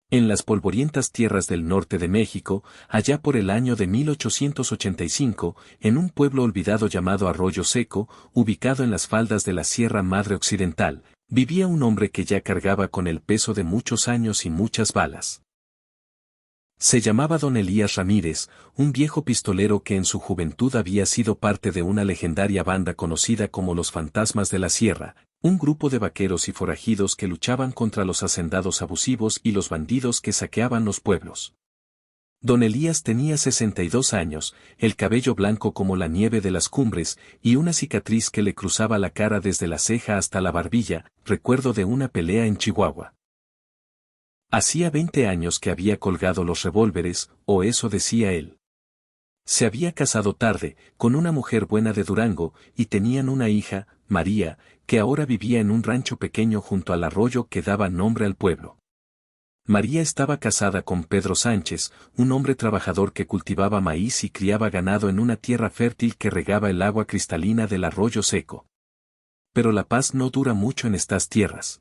En las polvorientas tierras del norte de México, allá por el año de 1885, en un pueblo olvidado llamado Arroyo Seco, ubicado en las faldas de la Sierra Madre Occidental, vivía un hombre que ya cargaba con el peso de muchos años y muchas balas. Se llamaba don Elías Ramírez, un viejo pistolero que en su juventud había sido parte de una legendaria banda conocida como los Fantasmas de la Sierra, un grupo de vaqueros y forajidos que luchaban contra los hacendados abusivos y los bandidos que saqueaban los pueblos. Don Elías tenía 62 años, el cabello blanco como la nieve de las cumbres, y una cicatriz que le cruzaba la cara desde la ceja hasta la barbilla, recuerdo de una pelea en Chihuahua. Hacía 20 años que había colgado los revólveres, o eso decía él. Se había casado tarde, con una mujer buena de Durango, y tenían una hija, María, que ahora vivía en un rancho pequeño junto al arroyo que daba nombre al pueblo. María estaba casada con Pedro Sánchez, un hombre trabajador que cultivaba maíz y criaba ganado en una tierra fértil que regaba el agua cristalina del arroyo seco. Pero la paz no dura mucho en estas tierras.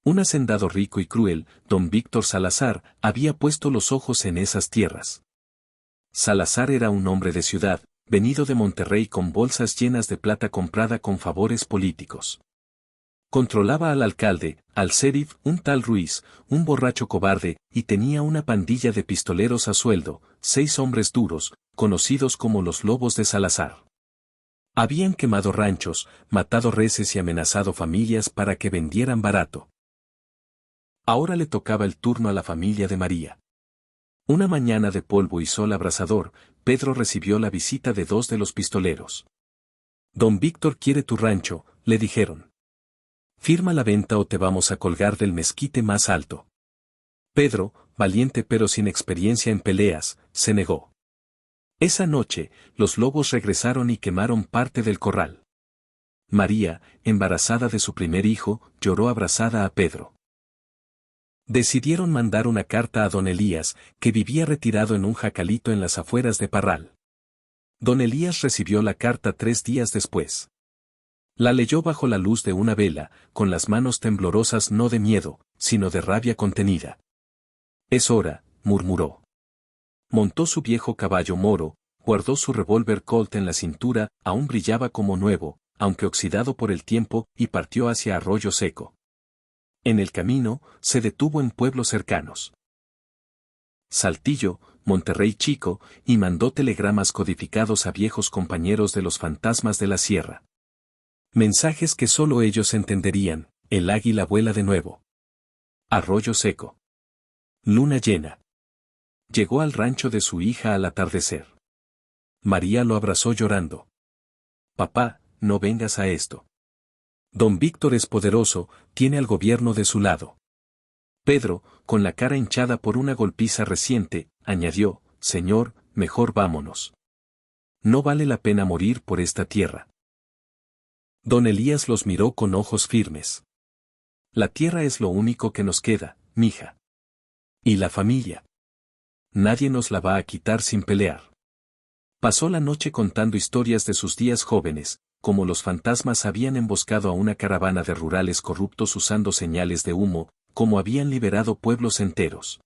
Un hacendado rico y cruel, don Víctor Salazar, había puesto los ojos en esas tierras. Salazar era un hombre de ciudad, venido de Monterrey con bolsas llenas de plata comprada con favores políticos. Controlaba al alcalde, al sheriff, un tal Ruiz, un borracho cobarde, y tenía una pandilla de pistoleros a sueldo, 6 hombres duros, conocidos como los Lobos de Salazar. Habían quemado ranchos, matado reses y amenazado familias para que vendieran barato. Ahora le tocaba el turno a la familia de María. Una mañana de polvo y sol abrasador, Pedro recibió la visita de 2 de los pistoleros. Don Víctor quiere tu rancho, le dijeron. Firma la venta o te vamos a colgar del mezquite más alto. Pedro, valiente pero sin experiencia en peleas, se negó. Esa noche, los lobos regresaron y quemaron parte del corral. María, embarazada de su primer hijo, lloró abrazada a Pedro. Decidieron mandar una carta a don Elías, que vivía retirado en un jacalito en las afueras de Parral. Don Elías recibió la carta 3 días después. La leyó bajo la luz de una vela, con las manos temblorosas no de miedo, sino de rabia contenida. Es hora, murmuró. Montó su viejo caballo moro, guardó su revólver Colt en la cintura, aún brillaba como nuevo, aunque oxidado por el tiempo, y partió hacia Arroyo Seco. En el camino, se detuvo en pueblos cercanos. Saltillo, Monterrey Chico, y mandó telegramas codificados a viejos compañeros de los Fantasmas de la Sierra. Mensajes que solo ellos entenderían: el águila vuela de nuevo. Arroyo Seco. Luna llena. Llegó al rancho de su hija al atardecer. María lo abrazó llorando. Papá, no vengas a esto. Don Víctor es poderoso, tiene al gobierno de su lado. Pedro, con la cara hinchada por una golpiza reciente, añadió: Señor, mejor vámonos. No vale la pena morir por esta tierra. Don Elías los miró con ojos firmes. La tierra es lo único que nos queda, mija. ¿Y la familia? Nadie nos la va a quitar sin pelear. Pasó la noche contando historias de sus días jóvenes, como los fantasmas habían emboscado a una caravana de rurales corruptos usando señales de humo, como habían liberado pueblos enteros.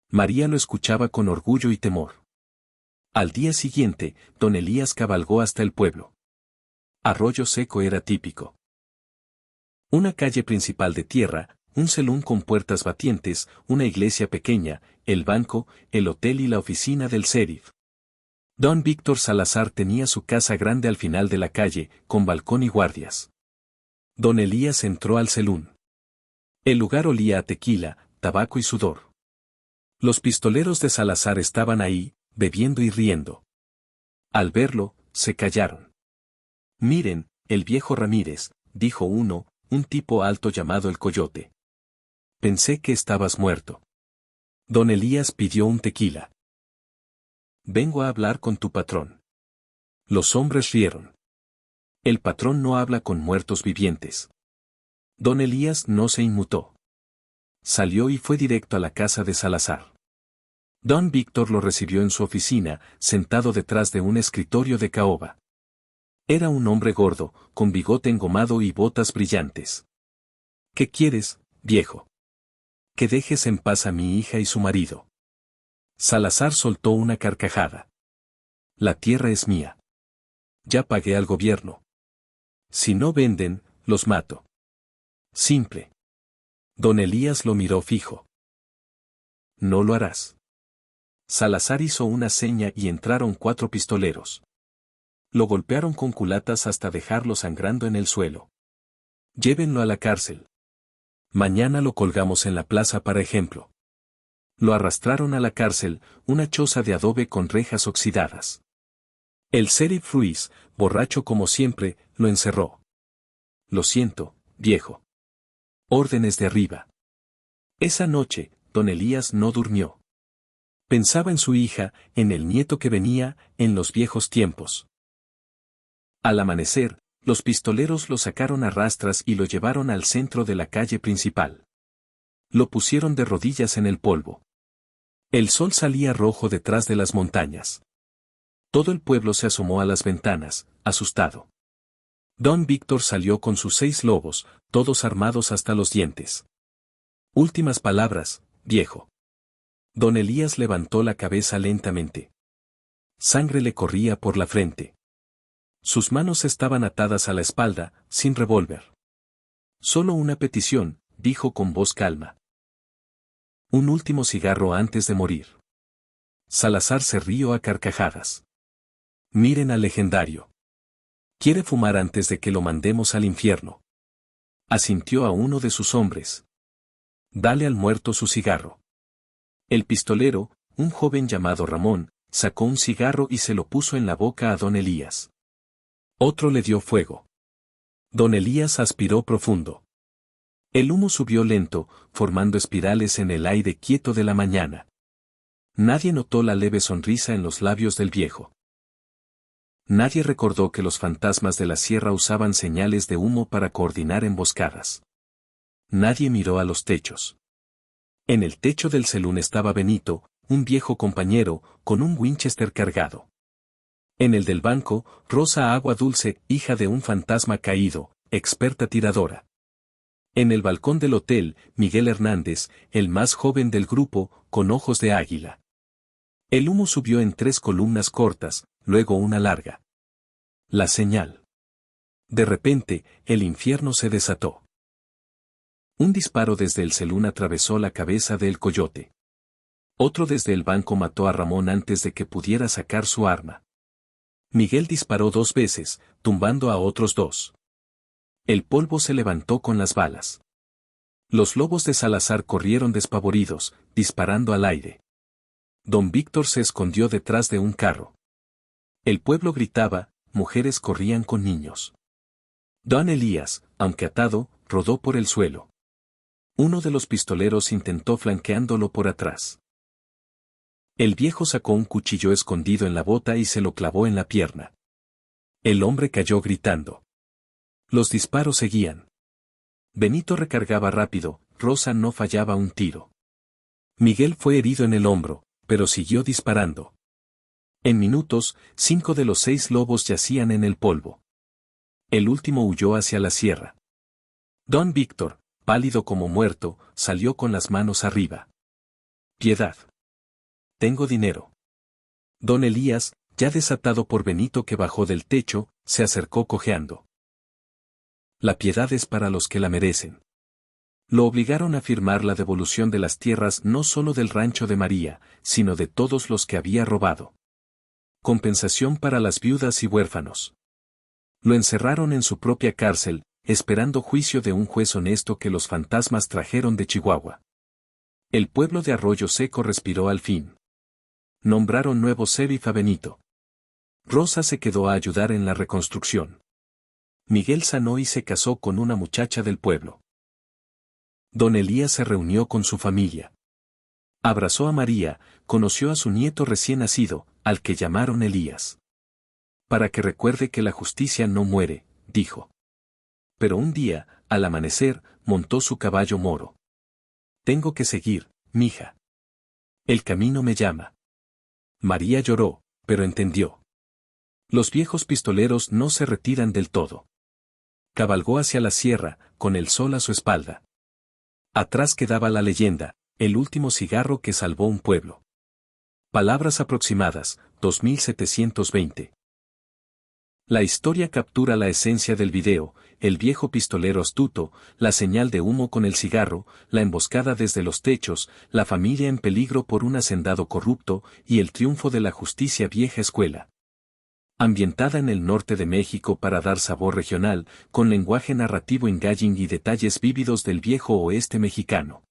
María lo escuchaba con orgullo y temor. Al día siguiente, don Elías cabalgó hasta el pueblo. Arroyo Seco era típico. Una calle principal de tierra, un celún con puertas batientes, una iglesia pequeña, el banco, el hotel y la oficina del sheriff. Don Víctor Salazar tenía su casa grande al final de la calle, con balcón y guardias. Don Elías entró al celún. El lugar olía a tequila, tabaco y sudor. Los pistoleros de Salazar estaban ahí, bebiendo y riendo. Al verlo, se callaron. Miren, el viejo Ramírez, dijo uno, un tipo alto llamado el Coyote. Pensé que estabas muerto. Don Elías pidió un tequila. Vengo a hablar con tu patrón. Los hombres rieron. El patrón no habla con muertos vivientes. Don Elías no se inmutó. Salió y fue directo a la casa de Salazar. Don Víctor lo recibió en su oficina, sentado detrás de un escritorio de caoba. Era un hombre gordo, con bigote engomado y botas brillantes. ¿Qué quieres, viejo? Que dejes en paz a mi hija y su marido. Salazar soltó una carcajada. La tierra es mía. Ya pagué al gobierno. Si no venden, los mato. Simple. Don Elías lo miró fijo. No lo harás. Salazar hizo una seña y entraron 4 pistoleros. Lo golpearon con culatas hasta dejarlo sangrando en el suelo. Llévenlo a la cárcel. Mañana lo colgamos en la plaza para ejemplo. Lo arrastraron a la cárcel, una choza de adobe con rejas oxidadas. El sheriff Ruiz, borracho como siempre, lo encerró. Lo siento, viejo. Órdenes de arriba. Esa noche, don Elías no durmió. Pensaba en su hija, en el nieto que venía, en los viejos tiempos. Al amanecer, los pistoleros lo sacaron a rastras y lo llevaron al centro de la calle principal. Lo pusieron de rodillas en el polvo. El sol salía rojo detrás de las montañas. Todo el pueblo se asomó a las ventanas, asustado. Don Víctor salió con sus 6 lobos, todos armados hasta los dientes. Últimas palabras, viejo. Don Elías levantó la cabeza lentamente. Sangre le corría por la frente. Sus manos estaban atadas a la espalda, sin revólver. Solo una petición, dijo con voz calma. Un último cigarro antes de morir. Salazar se rió a carcajadas. Miren al legendario. Quiere fumar antes de que lo mandemos al infierno. Asintió a uno de sus hombres. Dale al muerto su cigarro. El pistolero, un joven llamado Ramón, sacó un cigarro y se lo puso en la boca a don Elías. Otro le dio fuego. Don Elías aspiró profundo. El humo subió lento, formando espirales en el aire quieto de la mañana. Nadie notó la leve sonrisa en los labios del viejo. Nadie recordó que los fantasmas de la sierra usaban señales de humo para coordinar emboscadas. Nadie miró a los techos. En el techo del celún estaba Benito, un viejo compañero, con un Winchester cargado. En el del banco, Rosa Agua Dulce, hija de un fantasma caído, experta tiradora. En el balcón del hotel, Miguel Hernández, el más joven del grupo, con ojos de águila. El humo subió en 3 columnas cortas, luego una larga. La señal. De repente, el infierno se desató. Un disparo desde el celún atravesó la cabeza del coyote. Otro desde el banco mató a Ramón antes de que pudiera sacar su arma. Miguel disparó 2 veces, tumbando a otros 2. El polvo se levantó con las balas. Los lobos de Salazar corrieron despavoridos, disparando al aire. Don Víctor se escondió detrás de un carro. El pueblo gritaba, mujeres corrían con niños. Don Elías, aunque atado, rodó por el suelo. Uno de los pistoleros intentó flanqueándolo por atrás. El viejo sacó un cuchillo escondido en la bota y se lo clavó en la pierna. El hombre cayó gritando. Los disparos seguían. Benito recargaba rápido, Rosa no fallaba un tiro. Miguel fue herido en el hombro, pero siguió disparando. En minutos, 5 de los 6 lobos yacían en el polvo. El último huyó hacia la sierra. Don Víctor, pálido como muerto, salió con las manos arriba. Piedad. Tengo dinero. Don Elías, ya desatado por Benito que bajó del techo, se acercó cojeando. La piedad es para los que la merecen. Lo obligaron a firmar la devolución de las tierras no solo del rancho de María, sino de todos los que había robado. Compensación para las viudas y huérfanos. Lo encerraron en su propia cárcel, esperando juicio de un juez honesto que los fantasmas trajeron de Chihuahua. El pueblo de Arroyo Seco respiró al fin. Nombraron nuevo sheriff a Benito. Rosa se quedó a ayudar en la reconstrucción. Miguel sanó y se casó con una muchacha del pueblo. Don Elías se reunió con su familia. Abrazó a María, conoció a su nieto recién nacido, al que llamaron Elías. Para que recuerde que la justicia no muere, dijo. Pero un día, al amanecer, montó su caballo moro. Tengo que seguir, mija. El camino me llama. María lloró, pero entendió. Los viejos pistoleros no se retiran del todo. Cabalgó hacia la sierra, con el sol a su espalda. Atrás quedaba la leyenda, el último cigarro que salvó un pueblo. Palabras aproximadas, 2720. La historia captura la esencia del video, el viejo pistolero astuto, la señal de humo con el cigarro, la emboscada desde los techos, la familia en peligro por un hacendado corrupto y el triunfo de la justicia vieja escuela. Ambientada en el norte de México para dar sabor regional, con lenguaje narrativo engaging y detalles vívidos del viejo oeste mexicano.